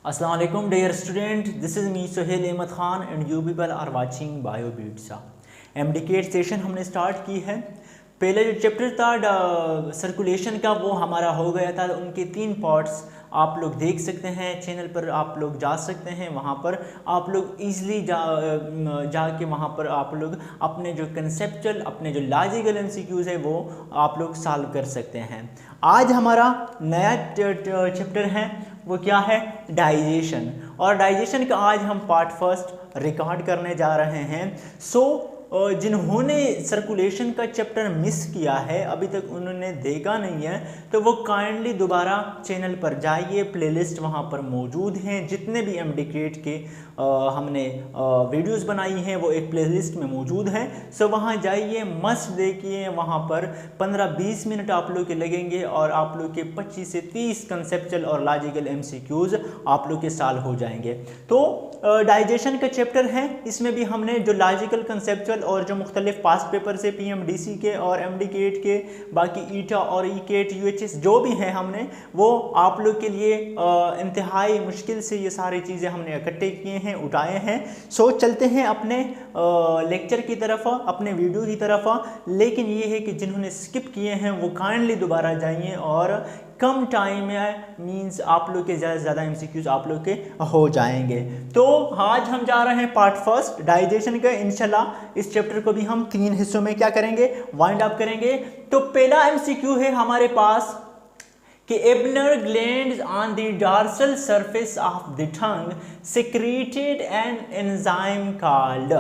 Assalamu alaikum dear student, this is me Sohail Ahmed Khan and you people are watching BioBeats। MDK session हमने start की है। पहले जो chapter था circulation का वो हमारा हो गया था। उनके 3 पार्ट्स आप लोग देख सकते हैं, चैनल पर आप लोग जा सकते हैं, वहाँ पर आप लोग ईज़िली जाके वहाँ पर आप लोग अपने जो कंसेप्चुअल अपने जो लॉजिकल एमसीक्यूज़ है वो आप लोग सॉल्व कर सकते हैं। आज हमारा नया चैप्टर है वो क्या है, डाइजेशन। और डाइजेशन का आज हम पार्ट फर्स्ट रिकॉर्ड करने जा रहे हैं। जिन्होंने सर्कुलेशन का चैप्टर मिस किया है, अभी तक उन्होंने देखा नहीं है, तो वो काइंडली दोबारा चैनल पर जाइए, प्लेलिस्ट वहाँ पर मौजूद हैं। जितने भी एमडीक्रेट के हमने वीडियोस बनाई हैं वो एक प्लेलिस्ट में मौजूद हैं। सो वहाँ जाइए, मस्त देखिए। वहाँ पर 15-20 मिनट आप लोग के लगेंगे और आप लोग के 25 से 30 कंसेप्चुअल और लॉजिकल एमसीक्यूज़ आप लोग के सॉल्व हो जाएंगे। तो डाइजेशन का चैप्टर है, इसमें भी हमने जो लॉजिकल कंसेप्चुअल और जो मुख्तलिफ पास्ट पेपर से पीएमडीसी के और एमडीकेट के, बाकी ईटा और ईकेट यूएचएस जो भी हैं, हमने वो आप लोग के लिए इंतहाई मुश्किल से ये सारी चीज़ें हमने इकट्ठे किए हैं, उठाए हैं। सो चलते हैं अपने लेक्चर की तरफ, अपने वीडियो की तरफ। लेकिन ये है कि जिन्होंने स्किप किए हैं वो काइंडली दोबारा जाइए और कम टाइम में मींस आप लोग के ज़्यादा से ज़्यादा एमसीक्यूज आप लोग के हो जाएंगे। तो आज हम जा रहे हैं पार्ट फर्स्ट डाइजेशन का। इंशाल्लाह इस चैप्टर को भी हम 3 हिस्सों में क्या करेंगे, वाइंड अप करेंगे। तो पहला एमसीक्यू है हमारे पास कि Ebner glands on the dorsal surface of the tongue secreted an enzyme called.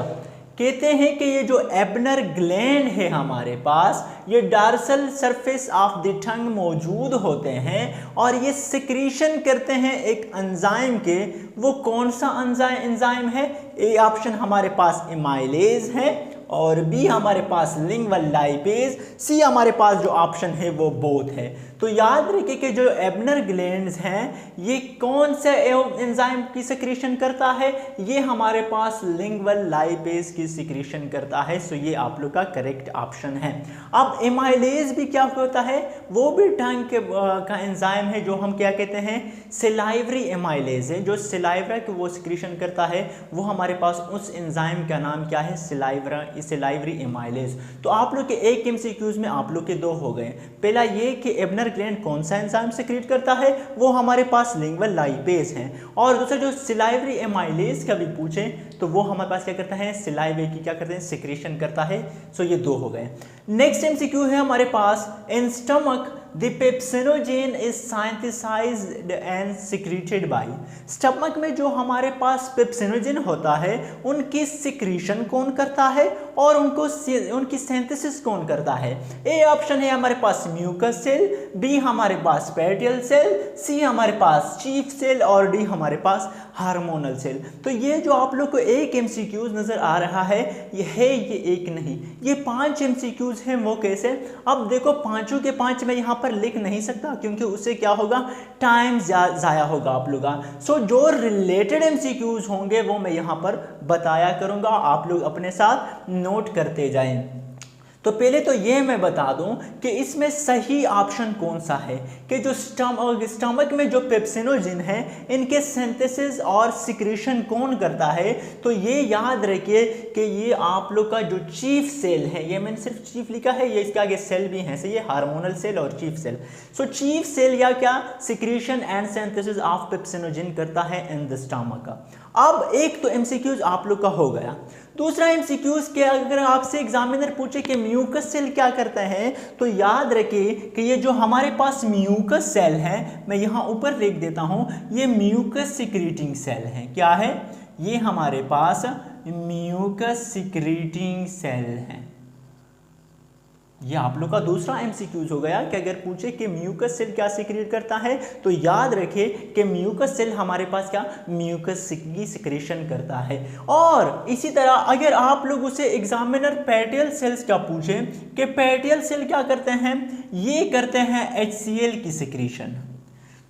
कहते हैं कि ये जो एब्नर ग्लैंड है हमारे पास, ये डॉर्सल सरफेस ऑफ द टंग मौजूद होते हैं और ये सिक्रीशन करते हैं एक एंजाइम के। वो कौन सा एंजाइम है? ए ऑप्शन हमारे पास एमाइलेज है और बी हमारे पास लिंगुअल लाइपेज, सी हमारे पास जो ऑप्शन है वो बोथ है। तो याद रखिए कि जो एब्नर ग्लैंड्स हैं ये कौन से एंजाइम की सिक्रीशन करता है? ये हमारे पास लिंगुअल लाइपेज की सिक्रीशन करता है। सो ये आप लोग का करेक्ट ऑप्शन है। अब एमाइलेज भी क्या होता है? वो भी टंग के का एंजाइम है जो हम क्या कहते हैं, सिलाइवरी एमाइलेज है। जो सिलाइवरा की वो सिक्रीशन करता है वो हमारे पास उस एंजाइम का नाम क्या है, सिलाइवरी एमाइलेज। तो आप लोग के एक एमसीक्यूज में आप लोग के 2 हो गए। पहला ये कि एब्नर ग्लैंड कौन सा एंजाइम सिक्रीट करता है, वो हमारे पास लिंगुअल लाइपेज है। और दूसरा जो सिलाइवरी एमाइलेज का भी पूछे तो वो हमारे पास क्या करता है, सिलाइवे की क्या करते हैं, सिक्रीशन करता है। सो ये 2 हो गए। नेक्स्ट एमसीक्यू है हमारे पास, in stomach The pepsinogen is synthesized and secreted by। Stomach में जो हमारे पास पेप्सिनोजेन होता है उनकी सिक्रीशन कौन करता है और उनकी सिंथेसिस कौन करता है? ए ऑप्शन है हमारे पास म्यूकस सेल, बी हमारे पास पेटियल सेल, सी हमारे पास चीफ सेल और डी हमारे पास हार्मोनल सेल। तो ये जो आप लोग को एक एमसीक्यूज नजर आ रहा है ये एक नहीं, ये 5 एमसीक्यूज हैं। वो कैसे? अब देखो पांचों के 5 में यहाँ पर लिख नहीं सकता क्योंकि उससे क्या होगा, टाइम जाया होगा आप लोग का। सो जो रिलेटेड एमसीक्यूज होंगे वो मैं यहाँ पर बताया करूँगा, आप लोग अपने साथ नोट करते जाएं। तो पहले तो ये मैं बता दूं कि इसमें सही ऑप्शन कौन सा है कि जो स्टमक में जो पेप्सिनोजेन है इनके सिंथेसिस और सिक्रीशन कौन करता है? तो ये याद रखिए कि ये आप लोग का जो चीफ सेल है, ये मैंने सिर्फ चीफ लिखा है, ये इसके आगे सेल भी हैं, सही है, हार्मोनल सेल और chief cell. So chief cell या क्या secretion and synthesis of pepsinogen करता है इन द स्टमक। अब एक तो एमसीक्यूज आप लोग का हो गया। दूसरा एमसीक्यूज के अगर आपसे एग्जामिनर पूछे कि म्यूकस सेल क्या करता है तो याद रखिए कि ये जो हमारे पास म्यूकस सेल है, मैं यहाँ ऊपर लिख देता हूँ, ये म्यूकस सिक्रीटिंग सेल है। क्या है? ये हमारे पास म्यूकस सिक्रीटिंग सेल है। ये आप लोग का दूसरा एमसीक्यूज हो गया कि अगर पूछे कि म्यूकस सेल क्या सिक्रीट करता है तो याद रखिए कि म्यूकस सेल हमारे पास क्या म्यूकस की सिक्रीशन करता है। और इसी तरह अगर आप लोग उसे एग्जामिनर पेटियल सेल्स का पूछे कि पेटियल सेल क्या करते हैं, ये करते हैं HCl की सिक्रीशन।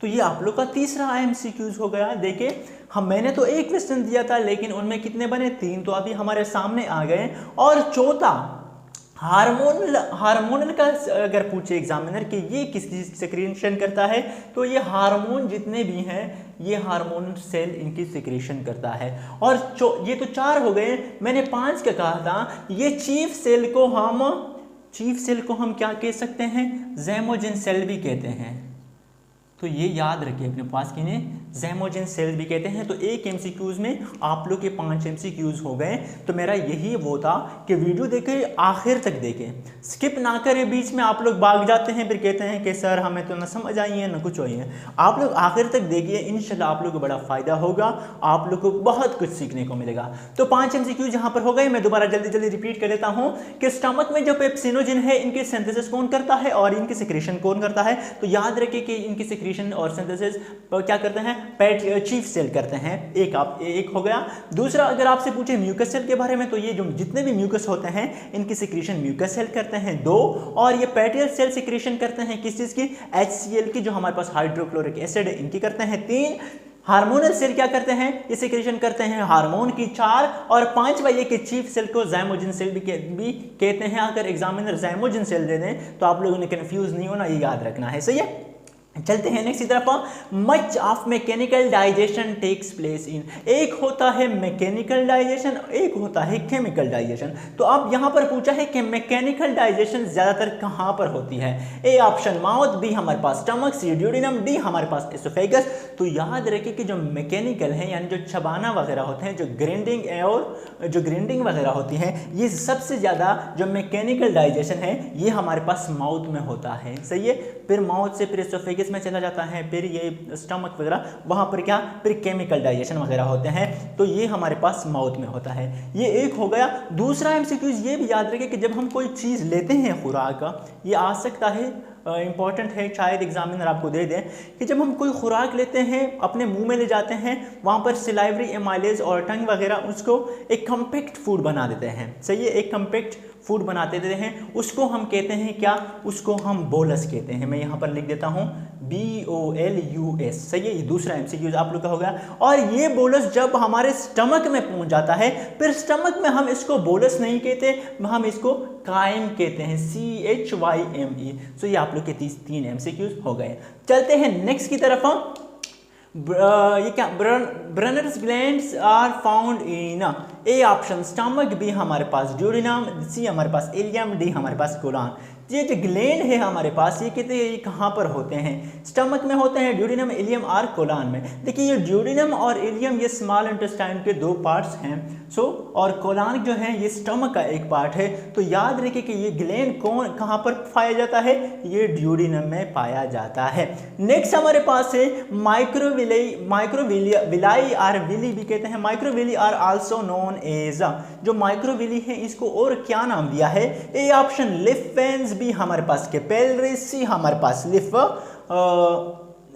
तो ये आप लोग का तीसरा एमसीक्यूज हो गया। देखिए मैंने तो एक क्वेश्चन दिया था लेकिन उनमें कितने बने, 3 तो अभी हमारे सामने आ गए। और चौथा हार्मोनल का अगर पूछे एग्जामिनर कि ये किस चीज़ की सिक्रीशन करता है, तो ये हार्मोन जितने भी हैं ये हार्मोन सेल इनकी सिक्रीशन करता है। और ये तो 4 हो गए, मैंने 5 का कहा था। ये चीफ सेल को हम क्या कह सकते हैं, ज़ाइमोजिन सेल भी कहते हैं। तो ये याद रखिए अपने पास कि इन्हें ज़ाइमोजिन सेल भी कहते हैं। तो एक एमसीक्यूज़ में आप लोग के 5 एमसीक्यूज़ हो गए। तो मेरा यही वो था कि वीडियो देखें, आखिर तक देखें, स्किप ना करें। बीच में आप लोग भाग जाते हैं, फिर कहते हैं कि सर हमें तो ना समझ आई है ना कुछ आई है। आप लोग आखिर तक देखिए, इंशाल्लाह आप लोग को बड़ा फ़ायदा होगा, आप लोग को बहुत कुछ सीखने को मिलेगा। तो 5 एमसीक्यूज़ यहाँ पर हो गए। मैं दोबारा जल्दी जल्दी रिपीट कर देता हूँ कि स्टमक में जो पेप्सिनोजिन है इनके सिंथेसिस कौन करता है और इनकी सिक्रीशन कौन करता है। तो याद रखिए कि इनकी सिक्रीशन और सिंथेसिस क्या करते हैं, चीफ सेल करते हैं। एक हो गया। दूसरा, अगर आपसे पूछे म्यूकस सेल के बारे में, तो ये जो जितने भी म्यूकस होते हैं इनकी सिक्रीशन म्यूकस सेल करते हैं 2। और ये पैटियल सेल सिक्रीशन करते हैं किस चीज़ की, HCl की, जो हमारे पास हाइड्रोक्लोरिक एसिड है, इनकी करते हैं 3। हार्मोनल सेल क्या करते हैं, ये सिक्रीशन करते हैं हार्मोन की 4। और 5वां ये कि चीफ सेल को ज़ाइमोजिन सेल भी कहते हैं। अगर एग्जामिनर ज़ाइमोजिन सेल दे दें तो आप लोगों ने कंफ्यूज नहीं होना, ये याद रखना है। सही है, चलते हैं नेक्स्ट की तरफ। Much of mechanical digestion takes place in, एक होता है मैकेनिकल डाइजेशन, एक होता है केमिकल डाइजेशन। तो अब यहाँ पर पूछा है कि मैकेनिकल डाइजेशन ज़्यादातर कहाँ पर होती है। ए ऑप्शन माउथ, बी हमारे पास स्टमक, सी ड्यूडेनम, डी हमारे पास एसोफेगस। तो याद रखिए कि जो मैकेनिकल है यानी जो चबाना वगैरह होते हैं, जो ग्राइंडिंग वगैरह होती हैं, ये सबसे ज़्यादा जो मैकेनिकल डाइजेशन है ये हमारे पास माउथ में होता है। सही है, फिर माउथ से फिर एसोफेगस में चला जाता है, फिर ये स्टमक वगैरह, वहाँ पर क्या फिर केमिकल डाइजेशन वगैरह होते हैं। तो ये हमारे पास माउथ में होता है। ये एक हो गया। दूसरा एमसीक्यूज ये भी याद रखें कि जब हम कोई चीज़ लेते हैं खुराक का, ये आ सकता है इंपॉर्टेंट है, शायद एग्जामिनर आपको दे दें कि जब हम कोई खुराक लेते हैं अपने मुंह में ले जाते हैं, वहाँ पर सिलाइवरी एमाइलेज और टंग वगैरह उसको एक कम्पैक्ट फूड बना देते हैं। सही है, एक कम्पैक्ट फूड बनाते देते हैं, उसको हम कहते हैं क्या, उसको हम बोलस कहते हैं। मैं यहाँ पर लिख देता हूँ BOLUS। सही है, ये दूसरा एमसीक्यू आप लोग का होगा। और ये बोलस जब हमारे स्टमक में पहुँच जाता है, फिर स्टमक में हम इसको बोलस नहीं कहते, हम इसको काइम कहते हैं, CHYME। सो ये आप लोग के 3 एमसीक्यूज हो गए। चलते हैं नेक्स्ट की तरफ। ये क्या, Brunner's glands are found in A option stomach, B हमारे पास ड्यूडेनम, सी हमारे पास इलियम, डी हमारे पास कोलन। ये जो ग्लैंड है हमारे पास, ये कहते हैं ये कहाँ पर होते हैं, स्टमक में होते हैं, ड्यूडेनम, इलियम और कोलन में। देखिए ये ड्यूडेनम और इलियम ये स्मॉल इंटेस्टाइन के 2 पार्ट्स हैं। और कोलन जो है ये स्टमक का एक पार्ट है। तो याद रखिए कि ये ग्लैंड कहाँ पर पाया जाता है, ये ड्यूडेनम में पाया जाता है। नेक्स्ट हमारे पास है माइक्रोविलाई और विली भी कहते हैं, microvilli are also known as. जो माइक्रोविली है इसको और क्या नाम दिया है, A option lymph veins, B हमारे पास कैपिलरीज, सी हमारे पास लिफ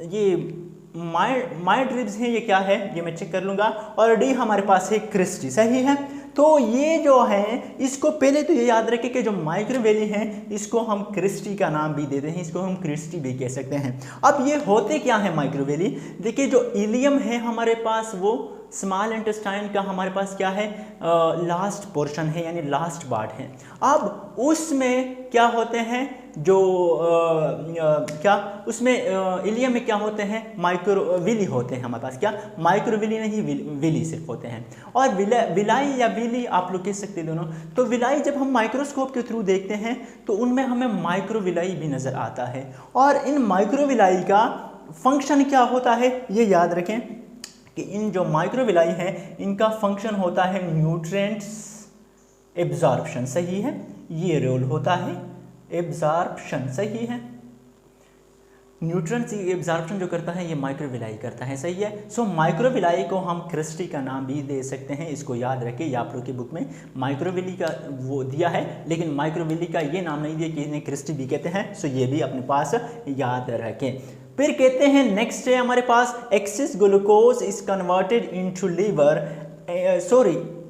ये माइड्रिब्स हैं, ये क्या है ये मैं चेक कर लूँगा, और डी हमारे पास है क्रिस्टी। सही है। तो ये जो है इसको पहले तो ये याद रखें कि जो माइक्रोवेली हैं इसको हम क्रिस्टी का नाम भी देते हैं, इसको हम क्रिस्टी भी कह सकते हैं। अब ये होते क्या है माइक्रोवेली, देखिए जो इलियम है हमारे पास वो स्मॉल इंटेस्टाइन का हमारे पास क्या है, लास्ट पोर्शन है यानी लास्ट पार्ट है। अब उसमें क्या होते हैं जो क्या उसमें इलियम में क्या होते हैं, माइक्रोविली होते हैं हमारे पास, क्या माइक्रोविली नहीं विली सिर्फ होते हैं। और विलाई या विली आप लोग कह सकते हैं दोनों। तो विलाई जब हम माइक्रोस्कोप के थ्रू देखते हैं तो उनमें हमें माइक्रोविलाई भी नज़र आता है। और इन माइक्रोविलाई का फंक्शन क्या होता है ये याद रखें कि इन जो माइक्रोविलाई हैं इनका फंक्शन होता है न्यूट्रिएंट्स एब्जॉर्प्शन। सही है, ये रोल होता है एब्जॉर्प्शन। सही है, न्यूट्रिएंट्स एब्जॉर्प्शन जो करता है ये माइक्रोविलाई करता है। सही है। सो माइक्रोविलाई को हम क्रिस्टी का नाम भी दे सकते हैं, इसको याद रखें। ये आप लोग की बुक में माइक्रोविली का वो दिया है, लेकिन माइक्रोविली का ये नाम नहीं दिया कि इन्हें क्रिस्टी भी कहते हैं। सो ये भी अपने पास याद रखें। फिर कहते हैं नेक्स्ट है हमारे पास excess glucose is converted into liver,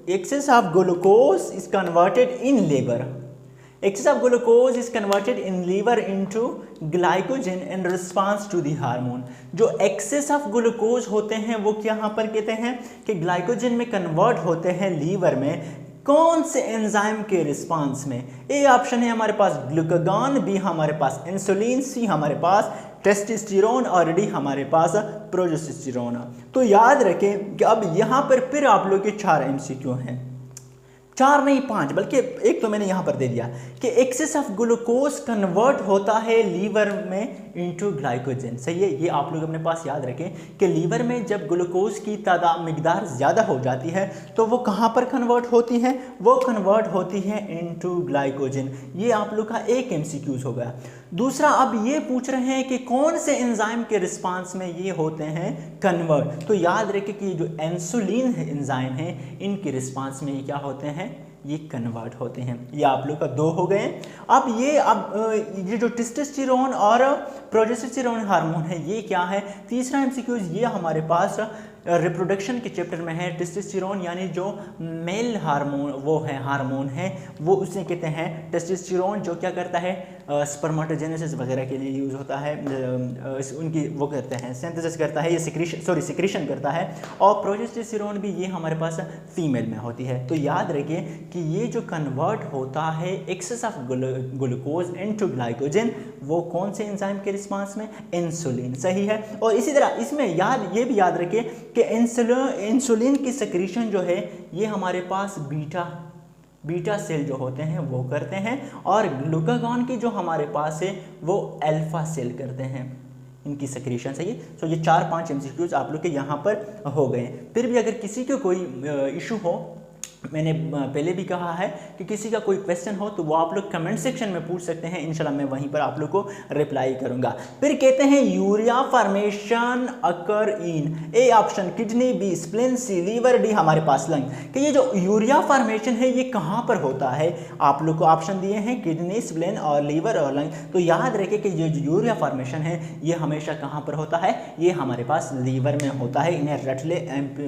excess of glucose is converted in liver. Excess of glucose is converted in liver into glycogen in response to the hormone. जो excess of glucose होते हैं वो क्या यहाँ पर कहते हैं कि ग्लाइकोजन में कन्वर्ट होते हैं लीवर में, कौन से एंजाइम के रिस्पांस में? ए ऑप्शन है हमारे पास ग्लूकागॉन, बी हमारे पास इंसुलिन, सी हमारे पास टेस्टोस्टेरोन और डी हमारे पास प्रोजेस्टेरोन। तो याद रखें कि अब यहाँ पर फिर आप लोग के 4 एमसीक्यू हैं, 4 नहीं 5, बल्कि एक तो मैंने यहाँ पर दे दिया कि एक्सेस ऑफ ग्लूकोज कन्वर्ट होता है लीवर में इनटू ग्लाइकोजन। सही है, ये आप लोग अपने पास याद रखें कि लीवर में जब ग्लूकोज की तादाद मिकदार ज़्यादा हो जाती है तो वो कहाँ पर कन्वर्ट होती है? वो कन्वर्ट होती है इनटू ग्लाइकोजन। ये आप लोग का एक एमसीक्यूज हो गया। दूसरा, अब ये पूछ रहे हैं कि कौन से एंजाइम के रिस्पांस में ये होते हैं कन्वर्ट। तो याद रखें कि जो इंसुलिन एंजाइम है इनके रिस्पांस में ये क्या होते हैं? ये कन्वर्ट होते हैं। ये आप लोग का 2 हो गए। अब ये जो टेस्टोस्टेरोन और प्रोजेस्टेरोन हार्मोन है ये क्या है? तीसरा एमसीक्यूज ये हमारे पास रिप्रोडक्शन के चैप्टर में है। टेस्टोस्टेरोन यानी जो मेल हार्मोन वो है हार्मोन है वो उसे कहते हैं टेस्टोस्टेरोन, जो क्या करता है स्पर्मेटोजेनेसिस वगैरह के लिए यूज़ होता है, उनकी वो करते हैं सिंथेसिस करता है, ये सिक्रीशन करता है। और प्रोजेस्टेरोन भी ये हमारे पास फीमेल में होती है। तो याद रखिए कि ये जो कन्वर्ट होता है excess of glucose into glycogen वो कौन से एंजाइम के रिस्पांस में? इंसुलिन। सही है। और इसी तरह इसमें ये भी याद रखिए कि इंसुलिन की सिक्रीशन जो है ये हमारे पास बीटा सेल जो होते हैं वो करते हैं, और ग्लूकागॉन की जो हमारे पास है वो अल्फा सेल करते हैं इनकी सिक्रीशन। सही है। सो ये 4-5 एमसीक्यूज आप लोग के यहाँ पर हो गए। फिर भी अगर किसी को कोई इशू हो, मैंने पहले भी कहा है कि किसी का कोई क्वेश्चन हो तो वो आप लोग कमेंट सेक्शन में पूछ सकते हैं, इंशाल्लाह मैं वहीं पर आप लोग को रिप्लाई करूंगा। फिर कहते हैं urea formation occur in A option kidney, B spleen, C liver, D हमारे पास लंग। कि ये जो यूरिया फॉर्मेशन है ये कहाँ पर होता है? आप लोग को ऑप्शन दिए हैं किडनी, स्प्लीन और लीवर और लंग। तो याद रखें कि ये जो यूरिया फॉर्मेशन है ये हमेशा कहाँ पर होता है? ये हमारे पास लीवर में होता है। इन्हें रट ले,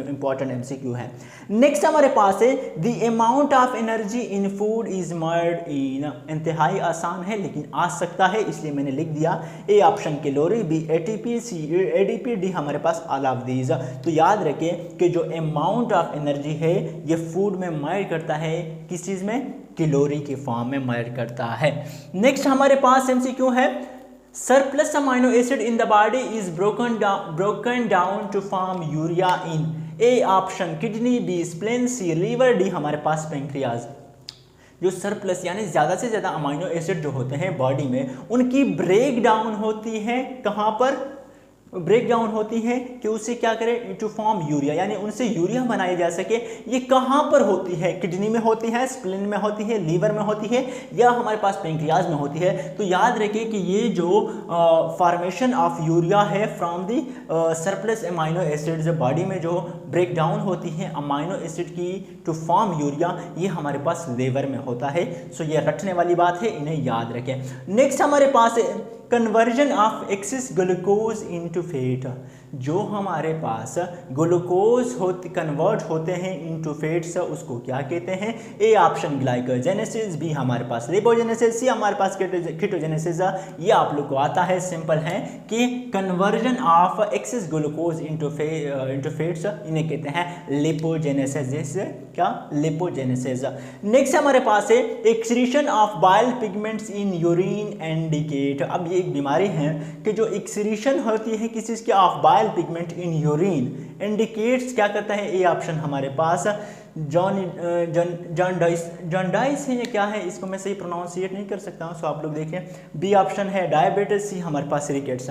इंपॉर्टेंट एमसीक्यू है। नेक्स्ट हमारे पास है The amount of energy in food is measured in। इंतहाई आसान है लेकिन आ सकता है इसलिए मैंने लिख दिया। A option calorie, B ATP, C ADP, D हमारे पास ऑल ऑफ दीज। तो याद रखें कि जो अमाउंट ऑफ एनर्जी है ये फूड में मेजर करता है, किस चीज़ में? कैलोरी के फॉर्म में मेजर करता है। नेक्स्ट हमारे पास एमसीक्यू है surplus amino acid in the body is broken down to form urea in A option kidney, B spleen, C liver, D हमारे पास पेंक्रियाज। जो सरप्लस यानी ज़्यादा से ज़्यादा अमाइनो एसिड जो होते हैं बॉडी में उनकी ब्रेक डाउन होती है। कहाँ पर ब्रेक डाउन होती है? कि उससे क्या करें? टू फॉर्म यूरिया, यानी उनसे यूरिया बनाई जा सके। ये कहाँ पर होती है? किडनी में होती है, स्प्लीन में होती है, लीवर में होती है, या हमारे पास पेंक्रियाज में होती है। तो याद रखिए कि ये जो फॉर्मेशन ऑफ यूरिया है from the surplus amino acids, body में जो ब्रेक डाउन होती है अमाइनो एसिड की टू फॉर्म यूरिया, ये हमारे पास लीवर में होता है। सो ये रटने वाली बात है, इन्हें याद रखें। नेक्स्ट हमारे पास conversion of excess glucose into fat. जो हमारे पास ग्लूकोज कन्वर्ट होते हैं इनटू फैट्स उसको क्या कहते हैं? ए ऑप्शन ग्लाइकोजेनेसिस, बी हमारे पास लिपोजेनेसिस, सी हमारे पास कीटोजेनेसिस। ये आप लोग को आता है, सिंपल है कि conversion of excess glucose into fats इन्हें कहते हैं लिपोजेनेसिस। क्या? लिपोजेनेसिस। नेक्स्ट हमारे पास है excretion of bile pigments in urine indicate. अब ये एक बीमारी है कि जो एक्सक्रीशन होती है किसी चीज़ की of bile pigment in urine indicates क्या करता है? ए ऑप्शन हमारे पास जॉन्डाइस है, ये क्या है? इसको मैं सही प्रोनाउंसिएट नहीं कर सकता हूँ, सो आप लोग देखें। बी ऑप्शन है डायबिटीज, सी हमारे पास रिकेट्स।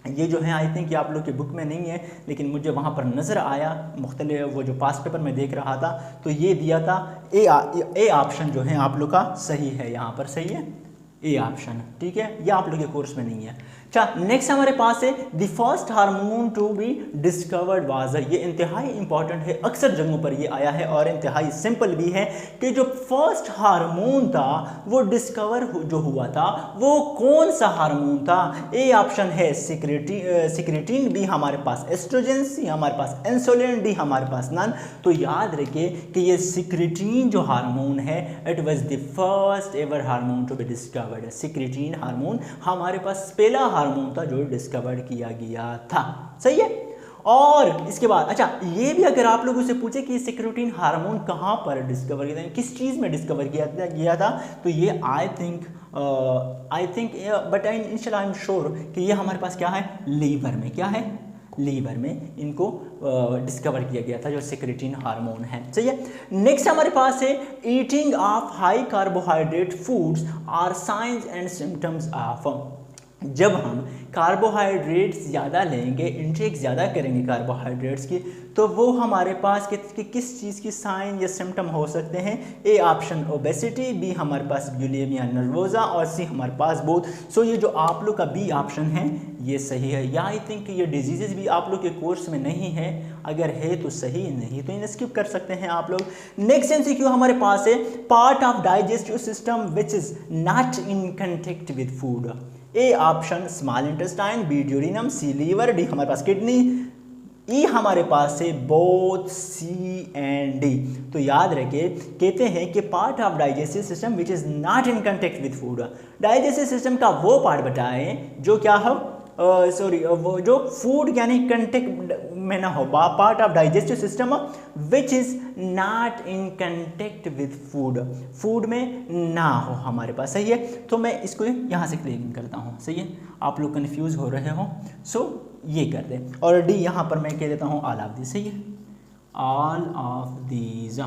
ये जो है आई थिंक ये आप लोग की बुक में नहीं है लेकिन मुझे वहाँ पर नज़र आया, मुख्तलिफ वो जो पास पेपर में देख रहा था तो ये दिया था। ए ऑप्शन जो है आप लोग का सही है, यहाँ पर सही है ए ऑप्शन। ठीक है, ये आप लोग के कोर्स में नहीं है। अच्छा, नेक्स्ट हमारे पास है the first hormone to be discovered was. ये इंतहाई इंपॉर्टेंट है, अक्सर जगहों पर ये आया है और इंतहाई सिंपल भी है कि जो फर्स्ट हार्मोन था वो डिस्कवर जो हुआ था वो कौन सा हार्मोन था? ए ऑप्शन है सिक्रेटिन, बी हमारे पास एस्ट्रोजन, सी हमारे पास इंसुलिन, डी हमारे पास नन। तो याद रखिए कि ये सिक्रेटिन जो हार्मोन है it was the first ever hormone to be discovered. Secretin hormone हमारे पास पहला हार्मोन था जो डिस्कवर किया गया था। सही है। और इसके बाद अच्छा, ये भी अगर आप लोगों से पूछे कि सेक्रोटोनिन हार्मोन कहाँ पर डिस्कवर किया था, किस चीज़ में डिस्कवर किया था, तो ये आई थिंक बट इंशाल्लाह आई एम श्योर कि ये हमारे पास क्या है, लीवर में, क्या है, लीवर में इनको डिस्कवर किया गया था, जो सेक्रेटिन हार्मोन है। सही है। नेक्स्ट हमारे पास है eating of high carbohydrate foods are signs and symptoms of. जब हम कार्बोहाइड्रेट्स ज़्यादा लेंगे, इंटेक ज़्यादा करेंगे कार्बोहाइड्रेट्स की, तो वो हमारे पास किस चीज़ की साइन या सिम्टम हो सकते हैं। ए ऑप्शन ओबेसिटी, बी हमारे पास बुलिमिया नर्वोजा, और सी हमारे पास बोथ। सो ये जो आप लोग का बी ऑप्शन है ये सही है। या आई थिंक ये डिजीज़ भी आप लोग के कोर्स में नहीं है, अगर है तो सही, नहीं तो इन्हें स्किप कर सकते हैं आप लोग। नेक्स्ट एमसीक्यू हमारे पास है part of digestive system which is not in contact with food. A option small intestine, B duodenum, C liver, D हमारे पास किडनी, ई हमारे पास है बोथ सी एंड डी। तो याद रखिए, कहते हैं कि part of digestive system which is not in contact with food. Digestive system का वो पार्ट बताएं जो क्या हो, वो जो फूड यानी कंटेक्ट में ना हो, part of digestive system which is not in contact with food, food में ना हो हमारे पास। सही है। तो मैं इसको यहाँ से क्लियर करता हूँ। सही है, आप लोग कन्फ्यूज़ हो रहे हो, सो ये कर दें। और डी यहाँ पर मैं कह देता हूँ ऑल ऑफ दिस। सही है, ऑल ऑफ दीज।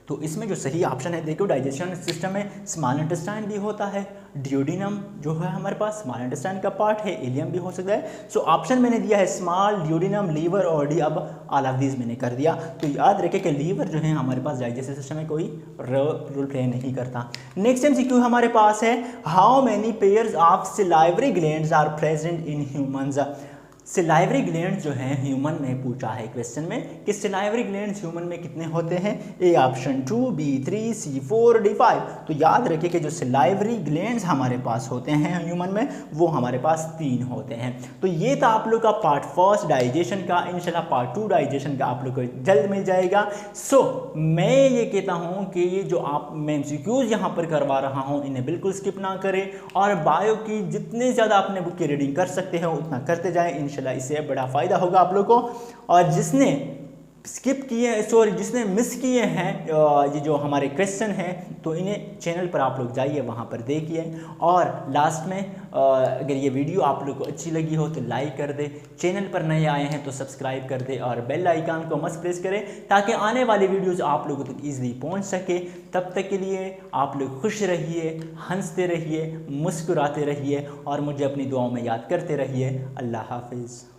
तो इसमें जो सही ऑप्शन है, देखो डाइजेशन सिस्टम में स्मॉल इंटेस्टाइन भी होता है, ड्यूडिनम जो है हमारे पास स्मॉल इंटेस्टाइन का पार्ट है, इलियम भी हो सकता है। सो ऑप्शन मैंने दिया है स्मॉल, ड्यूडिनम, लीवर और डी। अब ऑल ऑफ दीज मैंने कर दिया। तो याद रखें कि लीवर जो है हमारे पास डाइजेस्टिव सिस्टम में कोई रोल प्ले नहीं करता। नेक्स्ट एमसीक्यू हमारे पास है how many pairs of salivary glands are present in humans. Salivary glands जो हैं ह्यूमन में पूछा है क्वेश्चन में कि सिलाइवरी ग्लैंड्स ह्यूमन में कितने होते हैं। A option 2, B 3, C 4, D 5। तो याद रखिए कि जो सिलाइवरी ग्लैंड्स हमारे पास होते हैं ह्यूमन में, वो हमारे पास 3 होते हैं। तो ये था आप लोग का पार्ट फर्स्ट डाइजेशन का। इंशाल्लाह पार्ट 2 डाइजेशन का आप लोग को जल्द मिल जाएगा। सो मैं ये कहता हूँ कि ये जो आप मैं एमसीक्यूज यहाँ पर करवा रहा हूँ, इन्हें बिल्कुल स्किप ना करें, और बायो की जितने ज़्यादा अपने बुक की रीडिंग कर सकते हैं उतना करते जाएँ। इंशाल्लाह इससे बड़ा फ़ायदा होगा आप लोग को। और जिसने स्किप किए, सॉरी जिसने मिस किए हैं ये जो हमारे क्वेश्चन हैं, तो इन्हें चैनल पर आप लोग जाइए, वहाँ पर देखिए। और लास्ट में अगर ये वीडियो आप लोग को अच्छी लगी हो तो लाइक कर दे, चैनल पर नए आए हैं तो सब्सक्राइब कर दे, और बेल आइकन को मस्ट प्रेस करें ताकि आने वाली वीडियोज़ आप लोगों तक ईजिली पहुँच सके। तब तक के लिए आप लोग खुश रहिए, हंसते रहिए, मुस्कुराते रहिए, और मुझे अपनी दुआओं में याद करते रहिए। अल्लाह हाफिज़।